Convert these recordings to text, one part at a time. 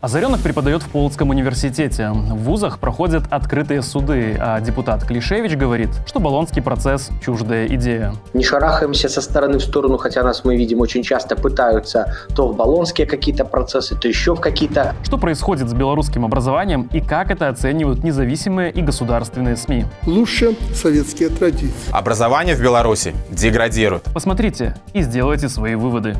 Озаренок преподает в Полоцком университете. В вузах проходят открытые суды, а депутат Клишевич говорит, что болонский процесс – чуждая идея. Не шарахаемся со стороны в сторону, хотя нас, мы видим, очень часто пытаются то в болонские какие-то процессы, то еще в какие-то. Что происходит с белорусским образованием и как это оценивают независимые и государственные СМИ? Лучше советские традиции. Образование в Беларуси деградирует. Посмотрите и сделайте свои выводы.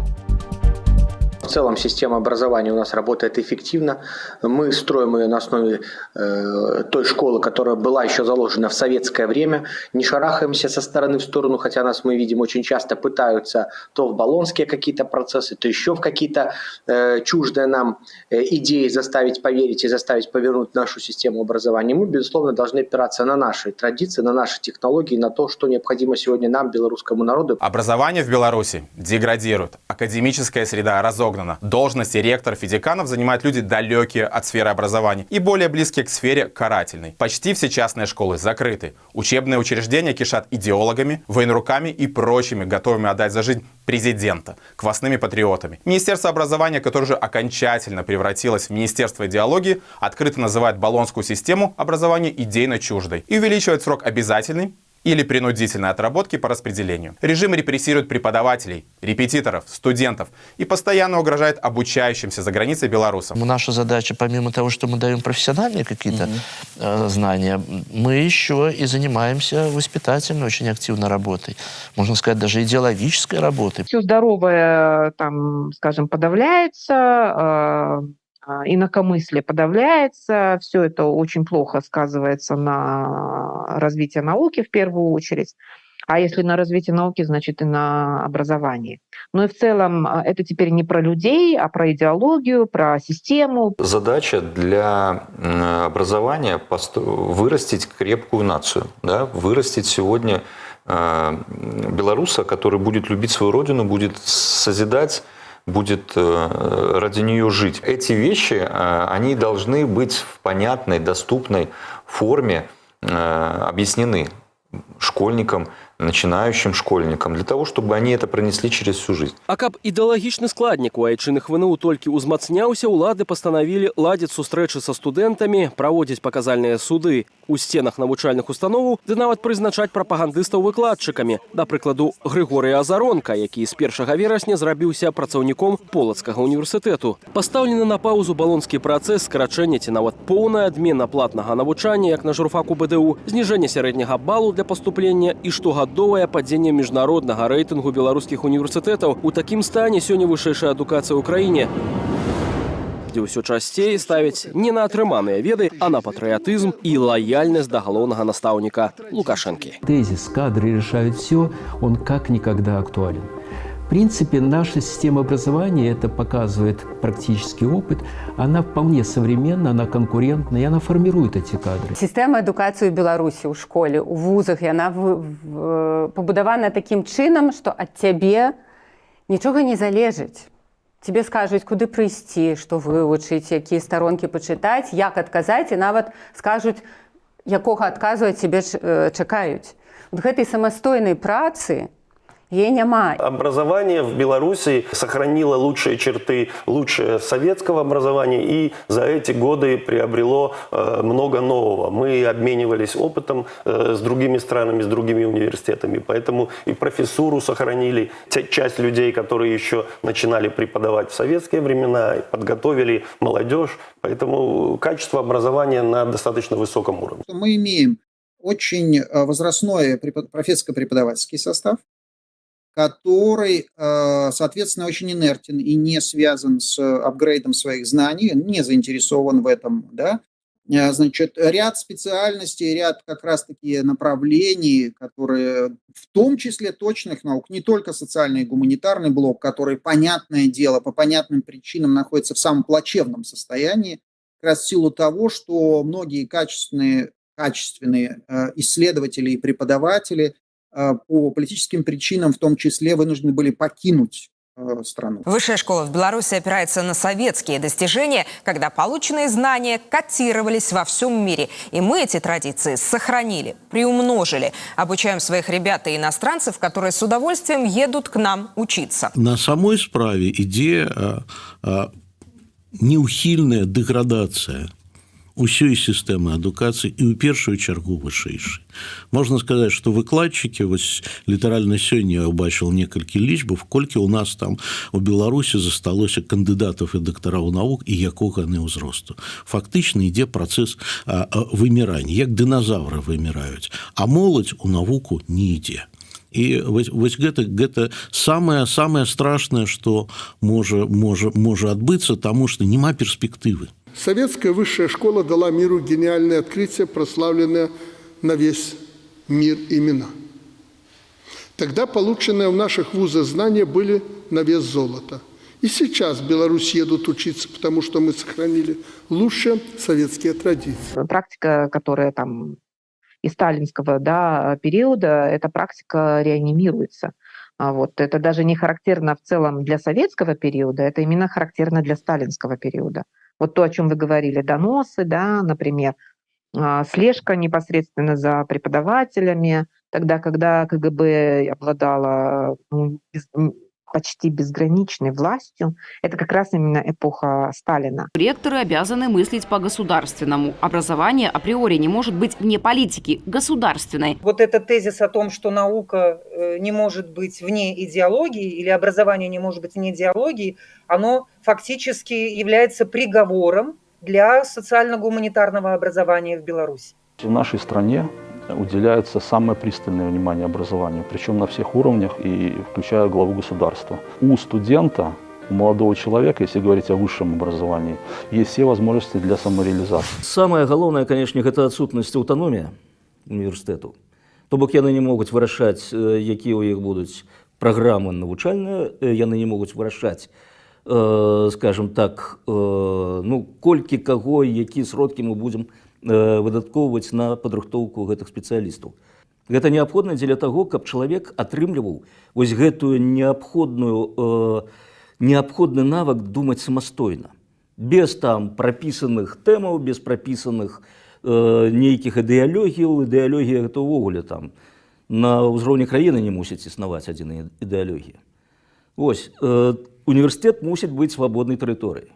В целом система образования у нас работает эффективно. Мы строим ее на основе той школы, которая была еще заложена в советское время. Не шарахаемся со стороны в сторону, хотя нас, мы видим, очень часто пытаются то в болонские какие-то процессы, то еще в какие-то чуждые нам идеи заставить поверить и заставить повернуть нашу систему образования. Мы, безусловно, должны опираться на наши традиции, на наши технологии, на то, что необходимо сегодня нам, белорусскому народу. Образование в Беларуси деградирует. Академическая среда разогнана. Должности ректоров и деканов занимают люди, далекие от сферы образования и более близкие к сфере карательной. Почти все частные школы закрыты. Учебные учреждения кишат идеологами, военруками и прочими, готовыми отдать за жизнь президента, квасными патриотами. Министерство образования, которое уже окончательно превратилось в Министерство идеологии, открыто называет болонскую систему образования идейно чуждой и увеличивает срок обязательный или принудительной отработки по распределению. Режим репрессирует преподавателей, репетиторов, студентов и постоянно угрожает обучающимся за границей белорусам. Наша задача, помимо того, что мы даем профессиональные какие-то знания, мы еще и занимаемся воспитательной очень активно работой. Можно сказать, даже идеологической работой. Все здоровое, там, скажем, подавляется, инакомыслие подавляется, все это очень плохо сказывается на развитии науки в первую очередь. А если на развитие науки, значит и на образовании. Но и в целом это теперь не про людей, а про идеологию, про систему. Задача для образования вырастить крепкую нацию, да? Вырастить сегодня белоруса, который будет любить свою родину, будет созидать, будет ради нее жить. Эти вещи, они должны быть в понятной, доступной форме объяснены школьникам, начинающим школьникам, для того, чтобы они это пронесли через всю жизнь. А каб ідэалагічны складнік у айчынных ВНУ толькі ўзмацняўся, улады пастанавілі ладзіць сустрэчы са студэнтамі, праводзіць паказальныя суды у сценах навучальных установаў, ды нават прызначаць прапагандыстаў выкладчыкамі. Да прыкладу, Григорія Озаронка, які з 1 верасня зрабіўся працаўніком Полацкага універсітэту. Пастаўлены на паузу балонскі працэс, скарачэнне ці нават поўная адмена платнага навучання, як на журфаку БДУ, зніжэнне сярэдняга балу для паступлення і штогадовае падзенне міжнароднага рэйтынгу беларускіх універсітэтаў. У такім стане сёння вышэйшая адукацыя ў краіне, дзе ўсё часцей ставяць не на атрыманыя веды, а на патрыятызм и лояльность до галоўнага настаўніка Лукашенки. Тезис «кадры решают все», он как никогда актуален. В принципе, наша система образования, это показывает практический опыт, она вполне современна, она конкурентна, и она формирует эти кадры. Система адукацыі ў Беларусі ў школе, у вузах, яна пабудавана такім чынам, што ад цябе нічога не залежыць. Тебе скажуць, куды прыйсці, што вывучыць, якія старонкі пачытаць, як адказаць, і нават скажуць, якога адказу ад цябе чакаюць. Вот гэтай самастойнай працы ей няма. Образование в Беларуси сохранило лучшие черты лучшего советского образования и за эти годы приобрело много нового. Мы обменивались опытом с другими странами, с другими университетами, поэтому и профессуру сохранили. Часть людей, которые еще начинали преподавать в советские времена, подготовили молодежь, поэтому качество образования на достаточно высоком уровне. Мы имеем очень возрастной профессорско-преподавательский состав, который, соответственно, очень инертен и не связан с апгрейдом своих знаний, не заинтересован в этом, да. Значит, ряд специальностей, ряд как раз-таки направлений, которые в том числе точных наук, не только социальный и гуманитарный блок, который, понятное дело, по понятным причинам находится в самом плачевном состоянии, как раз в силу того, что многие качественные исследователи и преподаватели по политическим причинам в том числе вынуждены были покинуть страну. Высшая школа в Беларуси опирается на советские достижения, когда полученные знания котировались во всем мире. И мы эти традиции сохранили, приумножили. Обучаем своих ребят и иностранцев, которые с удовольствием едут к нам учиться. На самой справе идея неухільная дэградацыя усёй сістэмы адукацыі і ў першую чаргу вышэйшай. Можна сказаць, што выкладчыкі, вось літаральна сёння я ўбачыў некалькі лічбаў, колькі ў нас там у Беларусі засталося кандыдатаў і дактараў навук і якога яны ўзросту. Фактычна ідзе працэс вымірання, як дыназавры выміраюць, а моладзь у навуку не ідзе. І вось гэта самае страшнае, што можа адбыцца, таму што няма перспектывы. Советская высшая школа дала миру гениальное открытие, прославленное на весь мир имена. Тогда полученные в наших вузах знания были на вес золота. И сейчас в Беларусь едут учиться, потому что мы сохранили лучшие советские традиции. Практика, которая там из сталинского периода, эта практика реанимируется. Вот. Это даже не характерно в целом для советского периода, это именно характерно для сталинского периода. Вот то, о чем вы говорили, доносы, например, слежка непосредственно за преподавателями, тогда, когда КГБ обладала почти безграничной властью, это как раз именно эпоха Сталина. Ректоры обязаны мыслить по-государственному. Образование априори не может быть вне политики, государственной. Вот этот тезис о том, что наука не может быть вне идеологии или образование не может быть вне идеологии, оно фактически является приговором для социально-гуманитарного образования в Беларуси. В нашей стране уделяется самое пристальное внимание образованию, причем на всех уровнях, и включая главу государства. У студента, у молодого человека, если говорить о высшем образовании, есть все возможности для самореализации. Самое главное, конечно, это отсутность аўтаномии университету. То бок яны не могуць вырашаць, якія ў іх будуць праграмы навучальныя, яны не могуць вырашаць, скажем так, колькі каго, якія сродкі мы будзем выдаткоўваць на падрыхтоўку гэтых спецыялістаў. Гэта неабходна дзеля таго, каб чалавек атрымліваў вось гэтую неабходны навык думаць самастойна. Без там прапісаных тэмаў, без прапісаных нейкіх ідэалогіяў. Ідэалогія гэта ўвогуле там на ўзроўні краіны не мусіць існаваць адзіная ідэалогія. Вось, універсітэт мусіць быць свабоднай тэрыторыяй.